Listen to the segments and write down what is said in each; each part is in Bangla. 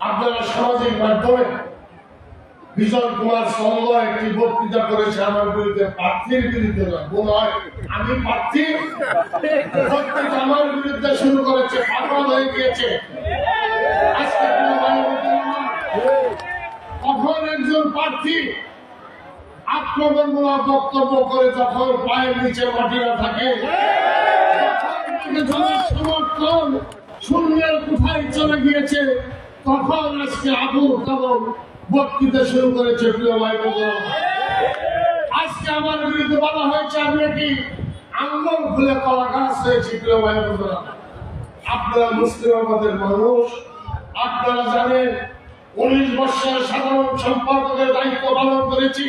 আপনারা সামাজিক মাধ্যমে বিজয় কুমার সঙ্গ একটি বক্তৃতা করেছে আমার বিরুদ্ধে, প্রার্থীর বিরুদ্ধে নয়, আমি প্রার্থী বক্তৃতা আমার বিরুদ্ধে শুরু করেছে, পাগল হয়ে গিয়েছে। আজকে কখন একজন প্রার্থী আত্মগণমূলক বক্তব্য করে যখন পায়ের নিচে মাটি না থাকে, সমর্থন শূন্যের কোথায় চলে গিয়েছে, তখন আজকে আবুল কালাম বক্তৃতা শুরু করেছে। প্রিয় ভাই বোনেরা, আজকে আমার বিরুদ্ধে বলা হয়েছে আমি নাকি আঙ্গুল খুলে কলা গাছ হয়েছি। প্রিয় ভাই বোনেরা, আপনারা মুসলিম আমাদের মানুষ, আপনারা জানেন 19 বছর সাধারণ সম্পাদকের দায়িত্ব পালন করেছি।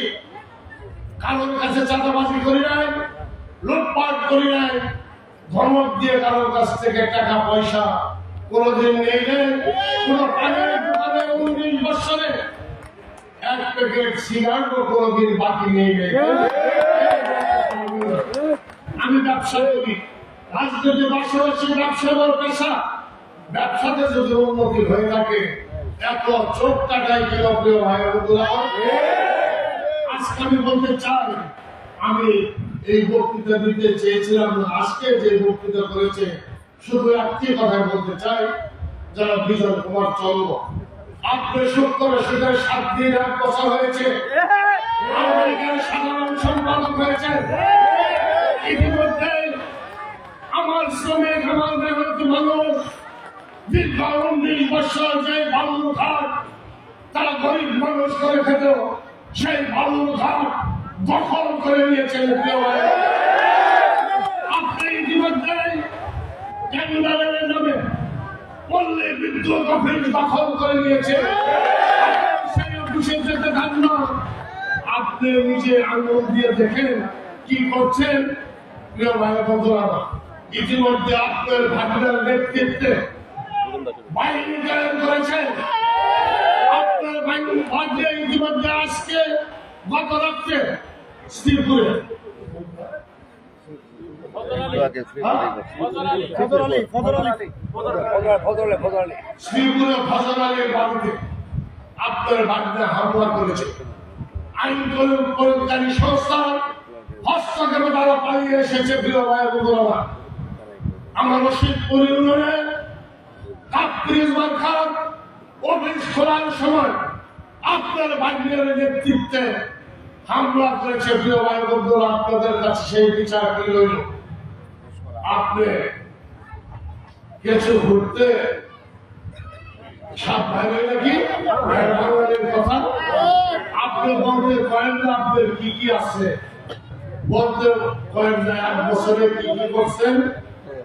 কারোর কাছে চাঁদাবাজি করি নাই, লুটপাট করি নাই, ধমক দিয়ে কারোর কাছ থেকে টাকা পয়সা কোনদিন নেই নেই। কোন পানের দোকানে 19 বছরে এক প্যাকেট সিগারেটও কোনদিন বাকি নেই নেই। আমি ব্যবসা করি, রাজনীতি পাশাপাশি ব্যবসা বড় পেশা। ব্যবসাতে যদি উন্নতি হয়ে থাকে এত চোখ টাকায় কেন? প্রিয় ভাই বন্ধুরা, আজকে আমি বলতে চাই, আমি এই বক্তৃতা দিতে চেয়েছিলাম না, আজকে যে বক্তৃতা করেছে শুধু একটি কথা বলতে চাই। যারা বিজয় কুমার চন্দ্র, আপনি শুক্র সুদের 7 দিন 1 বছর হয়েছে, আমেরিকার সাধারণ সম্পাদক হয়েছে। ইতিমধ্যে আমার শ্রমিক, আমার মেহনতি মানুষ দীর্ঘ 19 বছর যে বালুরঘাট তারা গরিব মানুষ করে খেত, সেই বালুরঘাট দখল করে নিয়েছেন। আপনি ইতিমধ্যে টেন্ডারের নামে পল্লী বিদ্যুৎ অফিস দখল করে নিয়েছে, সেই অফিসে যেতে দেন না। আপনি নিজে আঙুল দিয়ে দেখেন কি করছেন। প্রিয় ভাই বন্ধুরা, ইতিমধ্যে আপনার ভাগ্নের নেতৃত্বে বাহিনী কায়েম করেছেন। আপনার ভাগ্যে ইতিমধ্যে আজকে গত রাত্রে শ্রীপুরে ফজর আলীর বাড়িতে আপনার ভাগ্নে হামলা করেছে। আইন প্রয়োগকারী সংস্থার হস্তক্ষেপে তারা পালিয়ে এসেছে। প্রিয় ভাই বন্ধুরা, আমরা রশিদপুর ইউনিয়নের অফিস খোলার সময় আপনার ভাগ্নের নেতৃত্বে হামলা করেছে। প্রিয় ভাই বন্ধুরা, আপনাদের কাছে সেই বিচার কি রইল? আপনি কিছু ঘুরতে সাপ ভাইবে নাকি বাঙালির কথা আপনি বলতে করেন না। আপনার কি কি আছে বলতে করেন না। 1 বছরে কি কি করছেন,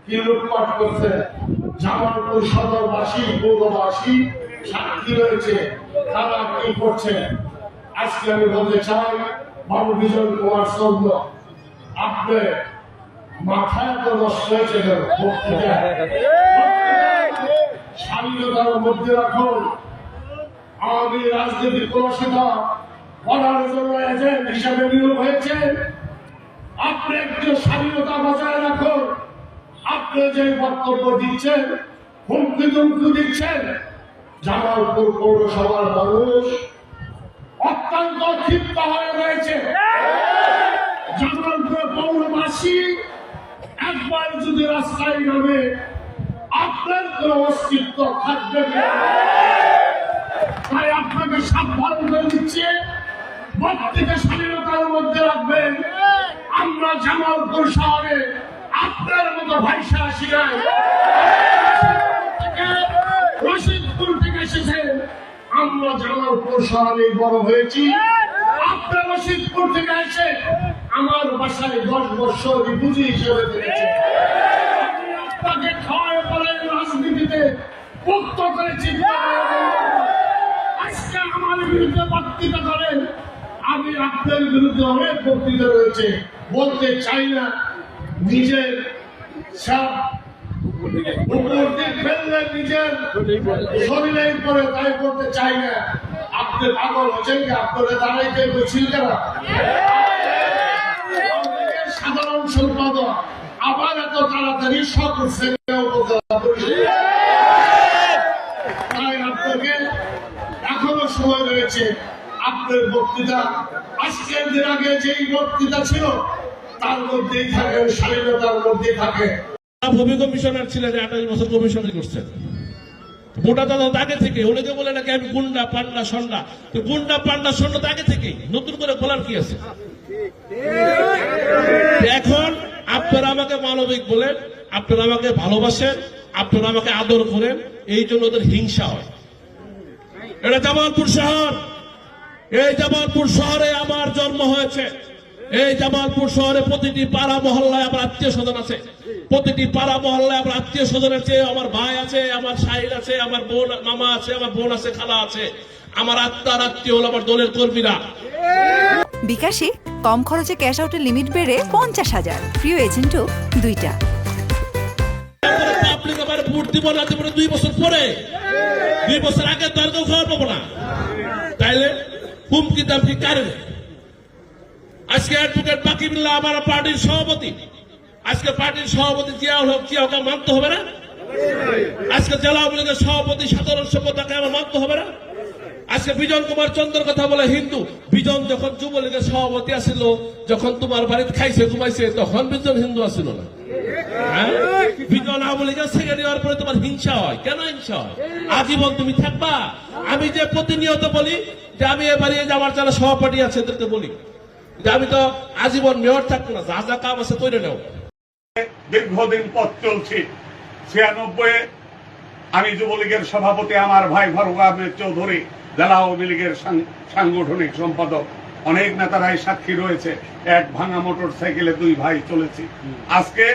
কি লুটপাট করছেন, জামালপুর সদরবাসী, পৌরবাসী সাক্ষী রয়েছে, তারা কি করছে। আজকে আমি বলতে চাই, বাবু বিজয় কুমার চন্দ্র, আপনি মাথায় তো নষ্ট হয়েছে কেন? স্বাধীনতার মধ্যে রাখুন। আওয়ামী রাজনীতি কলুষিত করার জন্য এজেন্ট হিসাবে নিয়োগ হয়েছে। আপনি একটু স্বাধীনতা বজায় রাখুন। আপনি যে বক্তব্য দিচ্ছেন, হুমকি দুমকি দিচ্ছেন, জামালপুর পৌরসভার মানুষ অত্যন্ত ক্ষিপ্ত হয়ে রয়েছে। জামালপুর পৌরবাসী একবার যদি রাস্তায় নামে আপনার কোন অস্তিত্ব থাকবে না। তাই আপনাকে সাবধান করে দিচ্ছে, বক্তৃতা স্বাধীনতার মধ্যে রাখবেন। আমরা জামালপুর শহরে আপনার মতো ভাইসা আসি নাই, রশিদপুর থেকে এসেছে। আমরা জামালপুর শহরে বড় হয়েছি, আপনার রশিদপুর থেকে এসে আমার বাসায় 10 বছর বুঝি হিসেবে থেকেছে। আপনাকে খাওয়ায় পরে রাজনীতিতে মুক্ত করেছি। আজকে আমার বিরুদ্ধে বক্তৃতা করেন, আমি আপনার বিরুদ্ধে অনেক বক্তৃতা রয়েছে, বলতে চাই না। নিজের সব উপর দিয়ে ফেললেন নিজের শরীরের পরে, তাই করতে চাই না। আপনি পাগল হচ্ছেন কি? আপনারা দাঁড়াইতে বলছিল কেন? সাধারণ সম্পাদক আবার এত তাড়াতাড়ি সব তাই আপনার থেকে এখনো সময় রয়েছে। আপনার বক্তৃতা আজকের দিন আগে যেই বক্তৃতা ছিল তার মধ্যেই থাকে, স্বাধীনতার মধ্যেই থাকে। ভূমি কমিশনার ছিলেন, 28 বছর কমিশনার করছেন। মোটা দাদা আগে থেকে অনেকে বলে নাকি আমি গুন্ডা পান্ডা সন্ডা, তো গুন্ডা পান্ডা সন্ডা তো আগে থেকেই, নতুন করে বলার কি আছে? এখন আপনারা আমাকে মানবিক বলেন, আপনারা আমাকে ভালোবাসেন, আপনারা আমাকে আদর করেন, এই জন্য ওদের হিংসা হয়। এটা জামালপুর শহর, এই জামালপুর শহরে আমার জন্ম হয়েছে। এই জামালপুর শহরে প্রতিটি পাড়া মহল্লায় আমার আত্মীয় স্বজন আছে, প্রতিটি পাড়া মহল্লায় আমার আত্মীয় স্বজন আছে, আমার ভাই আছে, আমার শাহির আছে, আমার বোন মামা আছে, আমার বোন আছে, খালা আছে, আমার আত্মার আত্মীয় হল আমার দলের কর্মীরা। বিকাশে কম খরচে ক্যাশ আউটের লিমিট বেড়ে 50,000, প্রিয় এজেন্টও 2টা। পাবলিক আবার ভোট দিব না, দিব 2 বছর পরে, 2 বছর আগে তো আর কেউ খবর পাবো না। তাইলে হুমকি দামকি কারণে আজকে অ্যাডভোকেট বাকিবুল্লাহ আমার পার্টির সভাপতি, আজকে পার্টির সভাপতি জিয়াউল হক, জিয়াউকে মানতে হবে না? আজকে জেলা আওয়ামী লীগের সভাপতি সাধারণ সম্পাদক আমার মানতে হবে না? আজকে বিজন কুমার চন্দ্রের কথা বলে হিন্দু, বিজন যখন যুবলীগের সভাপতি আসিল, যখন তোমার বাড়িতে খাইছে ঘুমাইছে, তখন বিজন হিন্দু আসিল না? বিজন আওয়ামী লীগের সেক্রেটারি হওয়ার পরে তোমার হিংসা হয় কেন? হিংসা হয় আজীবন তুমি থাকবা? আমি যে প্রতিনিয়ত বলি যে আমি এবারে আমার যারা সভাপতি আছে এদেরকে বলি যে আমি তো আজীবন মেয়র থাকবো না, যা যা কাম আছে তৈরি নেও। দীর্ঘদিন পথ চলছি। 96 আমি যুবলীগের সভাপতি, আমার ভাই ফারুক আহমেদ চৌধুরী জেলা আওয়ামী লীগের সাংগঠনিক সম্পাদক, অনেক নেতারাই সাক্ষী রয়েছে। এক ভাঙা মোটর সাইকেলে 2 ভাই চলেছি। আজকে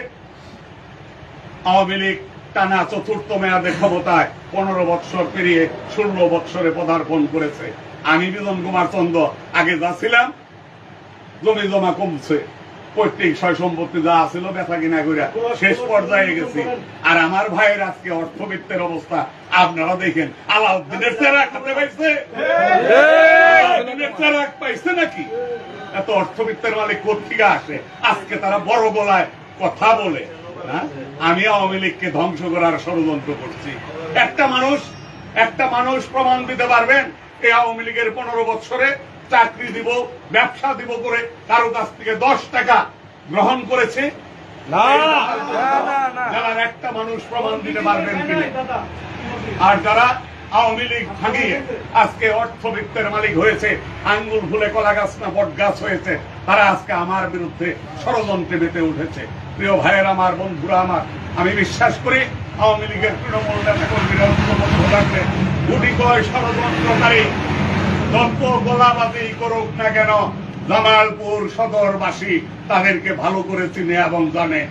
আওয়ামী লীগ টানা 4র্থ মেয়াদে ক্ষমতায় 15 বৎসর পেরিয়ে 16 বৎসরে পদার্পণ করেছে। আমি বিজন কুমার চন্দ্র আগে যা ছিলাম, জমি জমা কমছে, পৈতৃক সয় সম্পত্তি যা ছিল বেচা কিনা করে শেষ পর্যায়ে গেছি। আর আমার ভাইয়ের আজকে অর্থবিত্তের অবস্থা আপনারা দেখেন। আলাউদ্দিনের চেরাক হাতে পাইছে, আলাউদ্দিনের চেরাক পাইছে নাকি? এত অর্থবিত্তের মালিক কোথেকে আসে? আজকে তারা বড় গলায় কথা বলে আমি আওয়ামী লীগকে ধ্বংস করার ষড়যন্ত্র করছি। একটা মানুষ প্রমাণ দিতে পারবেন এই আওয়ামী লীগের 15 বৎসরে চাকরি দিব, ব্যবসা দিব করে কারো কাছ থেকে 10 টাকা গ্রহণ করেছে? জেলার একটা মানুষ প্রমাণ দিতে পারবেন কিনা? আর যারা আওয়ামী লীগ ভাঙিয়ে আজকে অর্থবিত্তের মালিক হয়েছে, আঙ্গুল ফুলে কলা গাছ না বট গাছ হয়েছে, তারা আজকে আমার বিরুদ্ধে ষড়যন্ত্রে মেতে উঠেছে। প্রিয় ভাইয়ের আমার, বন্ধুরা আমার, আমি বিশ্বাস করি আওয়ামী লীগের তৃণমূল নেতা কর্মীরা ঐক্যবদ্ধ থাকবে। গুটি কয় ষড়যন্ত্রকারী যত গোলাবাজি করুক না কেন, জামালপুর সদরবাসী তাদেরকে ভালো করে চিনে এবং জানে।